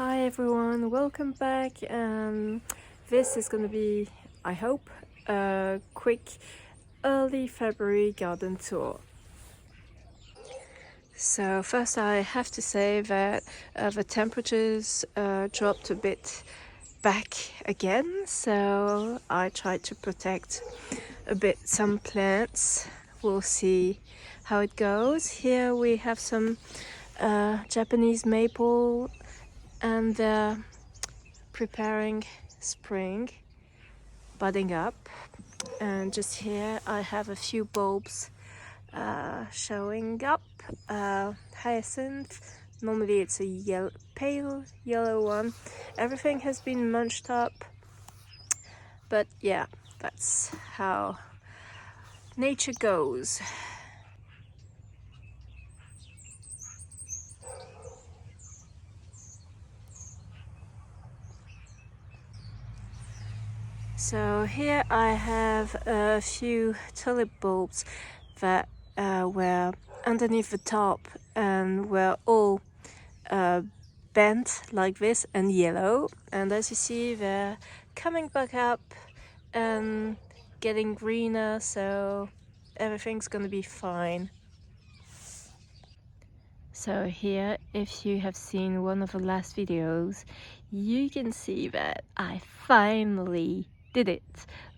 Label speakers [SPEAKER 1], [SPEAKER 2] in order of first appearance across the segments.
[SPEAKER 1] Hi everyone, welcome back. This is gonna be, I hope, a quick early February garden tour. So first I have to say that the temperatures dropped a bit back again, so I tried to protect a bit some plants. We'll see how it goes. Here we have some Japanese maple and they're preparing spring, budding up. And just here I have a few bulbs showing up. Hyacinth, normally it's a pale yellow one. Everything has been munched up, but yeah, that's how nature goes. So here I have a few tulip bulbs that were underneath the top and were all bent like this and yellow, and as you see they're coming back up and getting greener, so everything's gonna be fine. So here, if you have seen one of the last videos, you can see that I finally did it.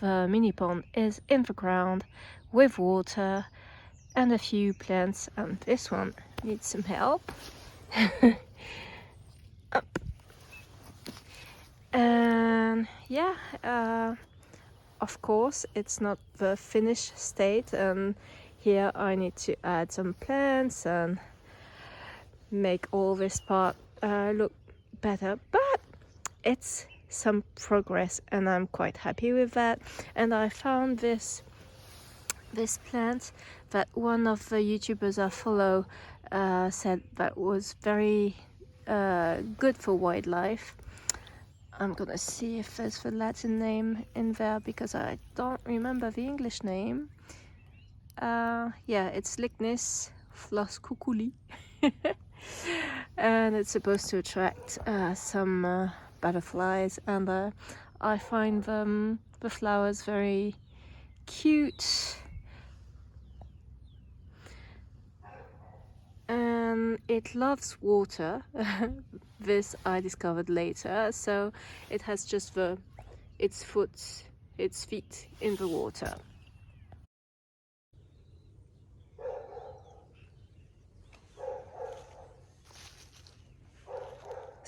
[SPEAKER 1] The mini pond is in the ground with water and a few plants, and this one needs some help. Up. And yeah, of course it's not the finished state, and here I need to add some plants and make all this part look better, but it's some progress and I'm quite happy with that. And I found this plant that one of the YouTubers I follow said that was very good for wildlife. I'm gonna see if there's the Latin name in there because I don't remember the English name. Yeah, it's Lychnis flos-cuculli. And it's supposed to attract some butterflies, and I find the flowers very cute, and it loves water. This I discovered later, so it has just its feet in the water.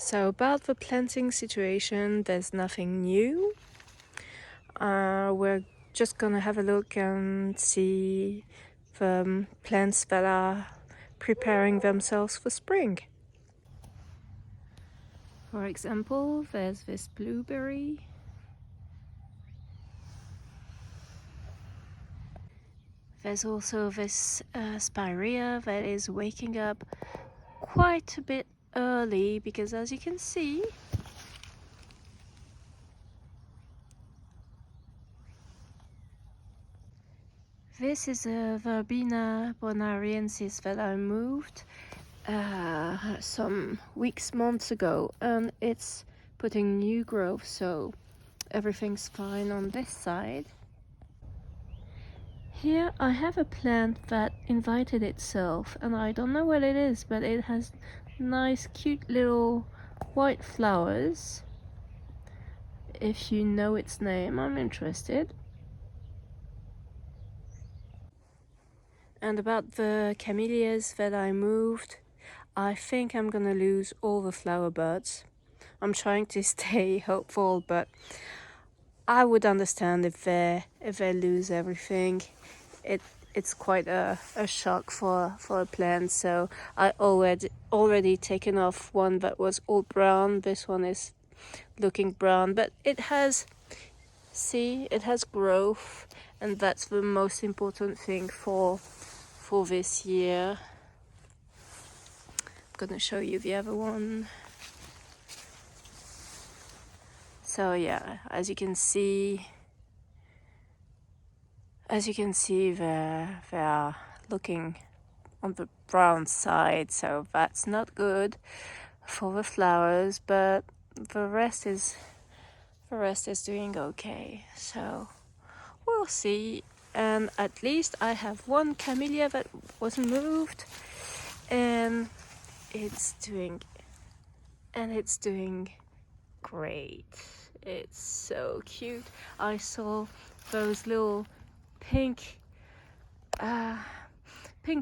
[SPEAKER 1] So about the planting situation, there's nothing new. We're just gonna have a look and see the plants that are preparing themselves for spring. For example, there's this blueberry. There's also this spirea that is waking up quite a bit early because, as you can see, this is a Verbena bonariensis that I moved some months ago, and it's putting new growth, so everything's fine on this side. Here I have a plant that invited itself, and I don't know what it is, but it has nice cute little white flowers. If you know its name, I'm interested. And about the camellias that I moved, I think I'm gonna lose all the flower buds. I'm trying to stay hopeful, but I would understand if they lose everything. It's quite a shock for a plant. So I already taken off one that was all brown. This one is looking brown, but it has growth, and that's the most important thing for this year. I'm gonna show you the other one. So yeah, as you can see, they are looking on the brown side, so that's not good. for the flowers, but the rest is doing okay. So we'll see. And at least I have one camellia that wasn't moved, and it's doing great. It's so cute. I saw those little pink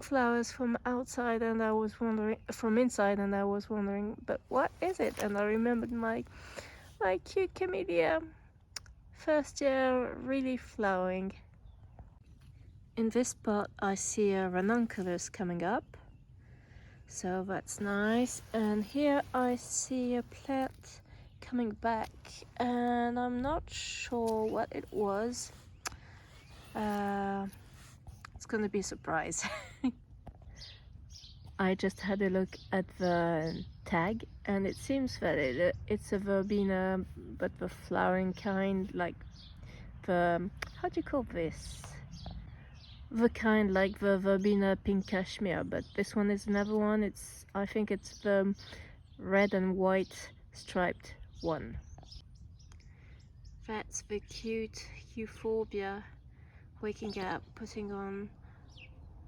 [SPEAKER 1] flowers from outside, and I was wondering from inside, and I was wondering, but what is it? And I remembered my cute camellia, first year, really flowering. In this spot I see a ranunculus coming up, so that's nice. And here I see a plant coming back, and I'm not sure what it was. It's gonna be a surprise. I just had a look at the tag, and it seems that it's a verbena, but the flowering kind, like the, how do you call this? The kind like the verbena pink cashmere, but this one is another one. I think it's the red and white striped one. That's the cute euphorbia waking up, putting on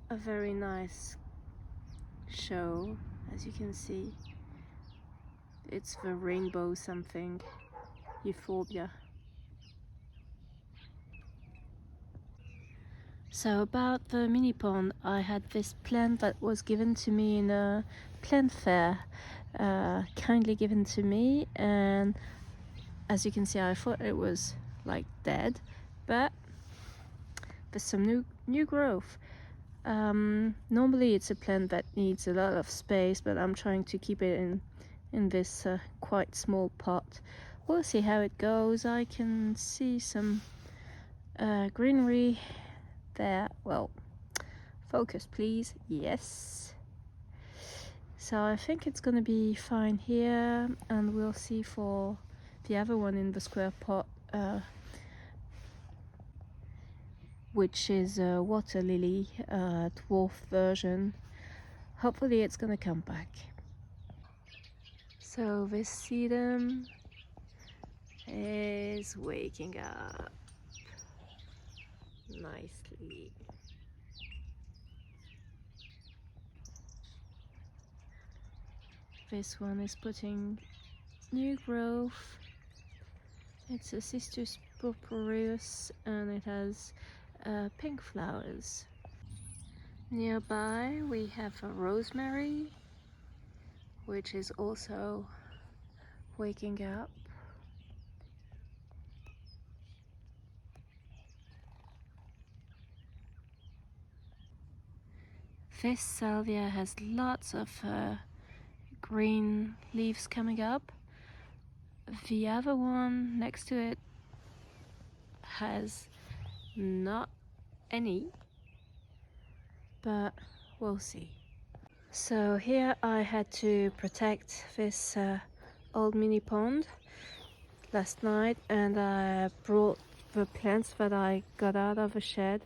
[SPEAKER 1] a very nice show. As you can see, it's the rainbow something euphorbia. So about the mini pond, I had this plant that was given to me in a plant fair, kindly given to me, and as you can see, I thought it was like dead, but there's some new growth. Normally it's a plant that needs a lot of space, but I'm trying to keep it in this quite small pot. We'll see how it goes. I can see some greenery there. Well, focus please. Yes. So I think it's gonna be fine here, and we'll see for the other one in the square pot, which is a water lily, dwarf version. Hopefully it's gonna come back. So this sedum is waking up nicely. This one is putting new growth. It's a Cistus purpureus, and it has pink flowers. Nearby we have a rosemary, which is also waking up. This salvia has lots of green leaves coming up. The other one next to it has not any, but we'll see. So here I had to protect this old mini pond last night, and I brought the plants that I got out of the shed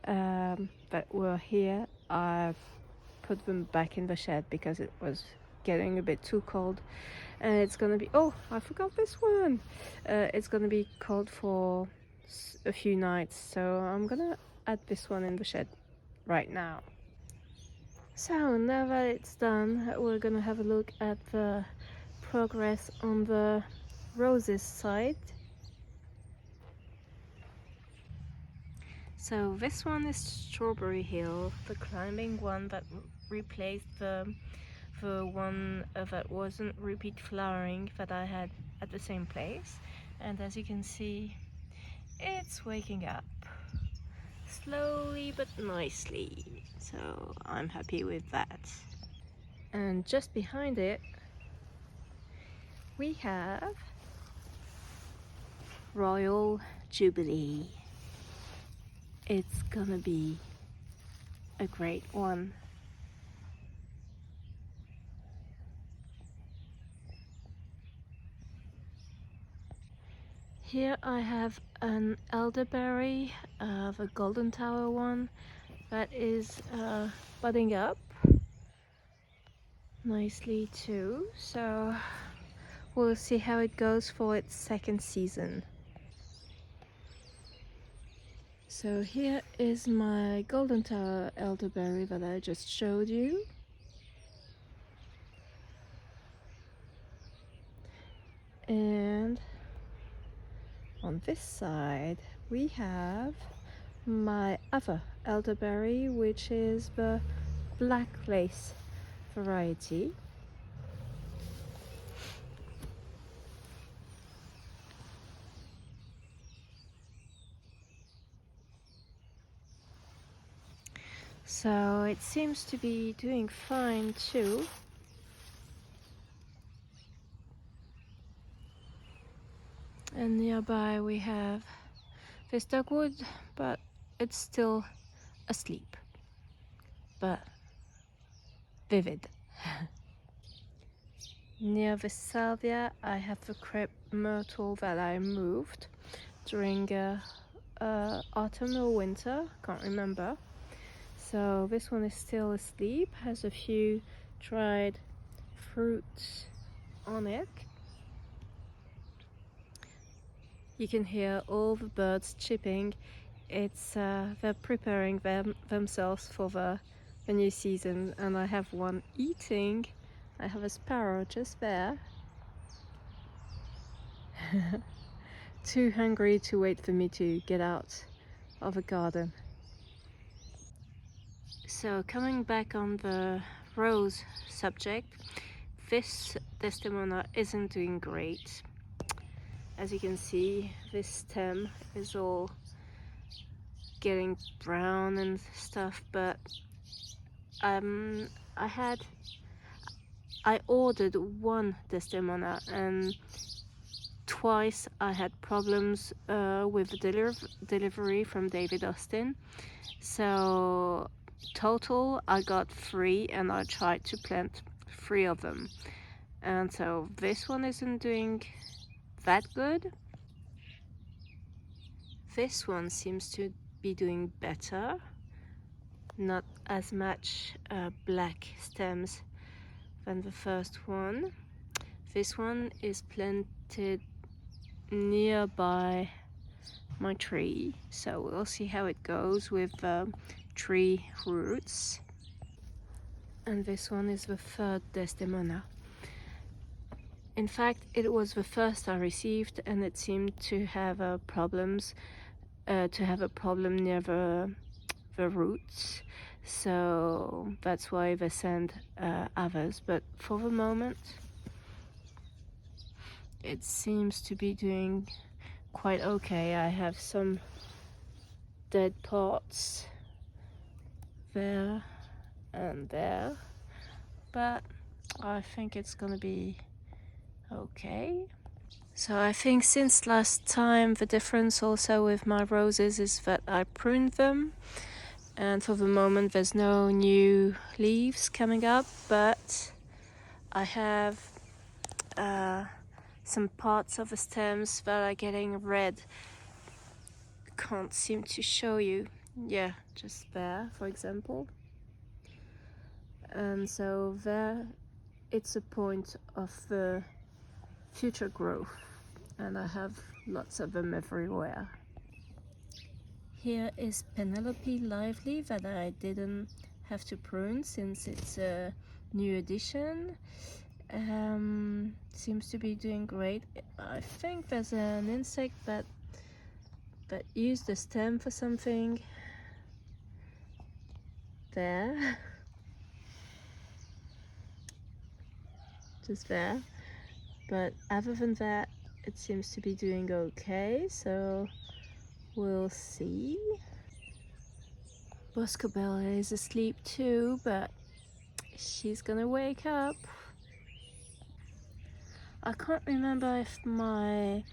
[SPEAKER 1] that were here. I put them back in the shed because it was getting a bit too cold, and it's gonna be, oh, I forgot this one. It's gonna be cold for a few nights, so I'm gonna add this one in the shed right now. So now that it's done, we're gonna have a look at the progress on the roses side. So this one is Strawberry Hill, the climbing one that replaced the one that wasn't repeat flowering that I had at the same place. And as you can see, it's waking up slowly but nicely, so I'm happy with that. And just behind it we have Royal Jubilee. It's gonna be a great one. Here I have an elderberry, the golden tower one, that is budding up nicely too, so we'll see how it goes for its second season. So here is my Golden Tower elderberry that I just showed you. And on this side we have my other elderberry, which is the black lace variety. So it seems to be doing fine too. And nearby we have this dogwood, but it's still asleep, but vivid. Near the salvia I have the crepe myrtle that I moved during autumn or winter, can't remember. So this one is still asleep, has a few dried fruits on it. You can hear all the birds chirping. It's they're preparing themselves for the new season, and I have one eating. I have a sparrow just there. Too hungry to wait for me to get out of the garden. So coming back on the rose subject, this Desdemona isn't doing great. As you can see, this stem is all getting brown and stuff, but I ordered one Desdemona and twice I had problems with the delivery from David Austin. So total I got 3, and I tried to plant 3 of them. And so this one isn't doing that good. This one seems to be doing better. Not as much black stems than the first one. This one is planted nearby my tree, so we'll see how it goes with tree roots. And this one is the third Desdemona. In fact, it was the first I received, and it seemed to have problems, to have a problem near the roots. So that's why they send others. But for the moment, it seems to be doing quite okay. I have some dead parts there and there, but I think it's gonna be okay. So I think since last time, the difference also with my roses is that I pruned them, and for the moment there's no new leaves coming up, but I have some parts of the stems that are getting red. Can't seem to show you. Yeah, just there, for example. And so there, it's a point of the future growth, and I have lots of them everywhere. Here is Penelope Lively that I didn't have to prune since it's a new addition. Seems to be doing great. I think there's an insect that used the stem for something there. Just there. But other than that, it seems to be doing okay, so we'll see. Boscobella is asleep too, but she's gonna wake up. I can't remember if my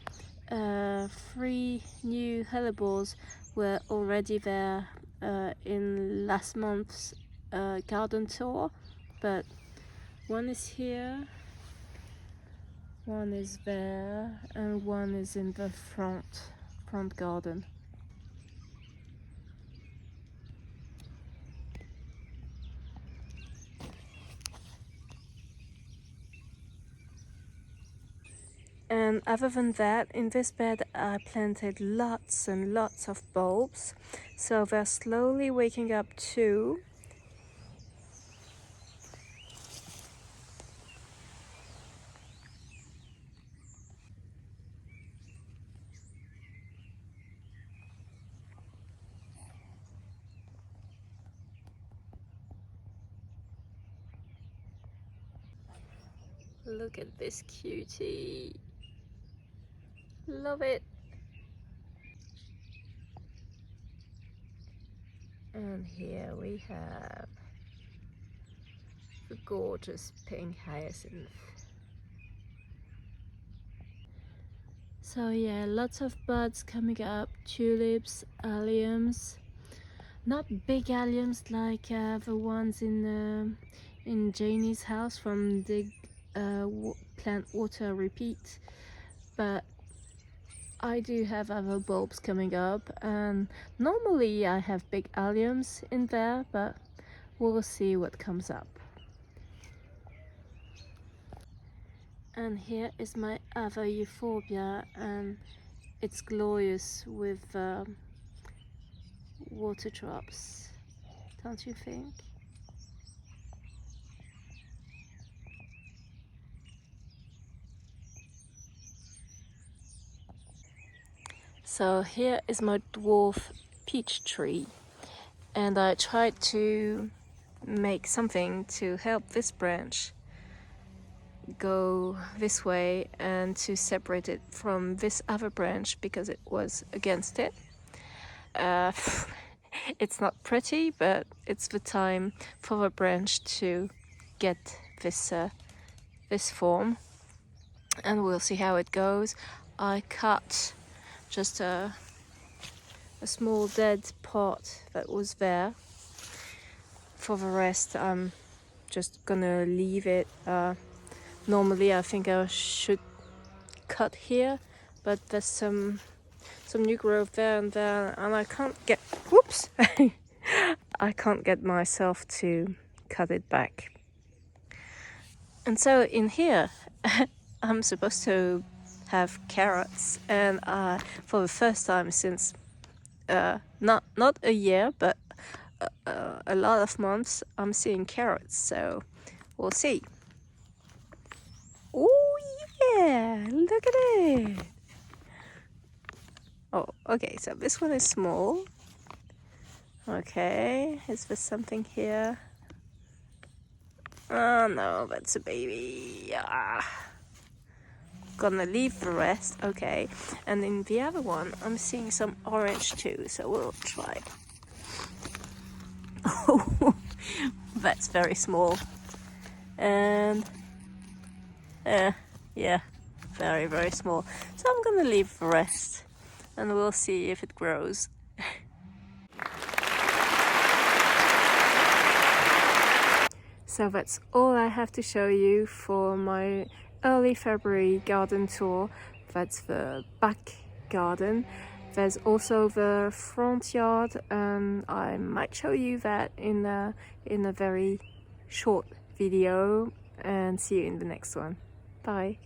[SPEAKER 1] 3 new hellebores were already there in last month's garden tour, but one is here, one is there, and one is in the front garden. And other than that, in this bed I planted lots and lots of bulbs, so they're slowly waking up too. Look at this cutie. Love it. And here we have the gorgeous pink hyacinth. So yeah, lots of buds coming up, tulips, alliums. Not big alliums like the ones in Janie's house from Dig Plant Water Repeat, but I do have other bulbs coming up, and normally I have big alliums in there, but we'll see what comes up. And here is my other euphorbia, and it's glorious with water drops, don't you think? So here is my dwarf peach tree, and I tried to make something to help this branch go this way and to separate it from this other branch because it was against it. It's not pretty, but it's the time for the branch to get this form, and we'll see how it goes. I cut just a small dead part that was there. For the rest, I'm just gonna leave it. Normally I think I should cut here, but there's some new growth there and there, and I can't get, whoops, I can't get myself to cut it back. And so in here, I'm supposed to have carrots, and for the first time since not a year, but a lot of months, I'm seeing carrots, so we'll see. Oh yeah, look at it. Oh, okay, so this one is small. Okay, is there something here? Oh no, that's a baby. Gonna leave the rest. Okay, and in the other one I'm seeing some orange too, so we'll try. Oh, that's very small. And yeah, very, very small. So I'm gonna leave the rest and we'll see if it grows. So that's all I have to show you for my early February garden tour. That's the back garden. There's also the front yard, and I might show you that in a very short video, and see you in the next one. Bye.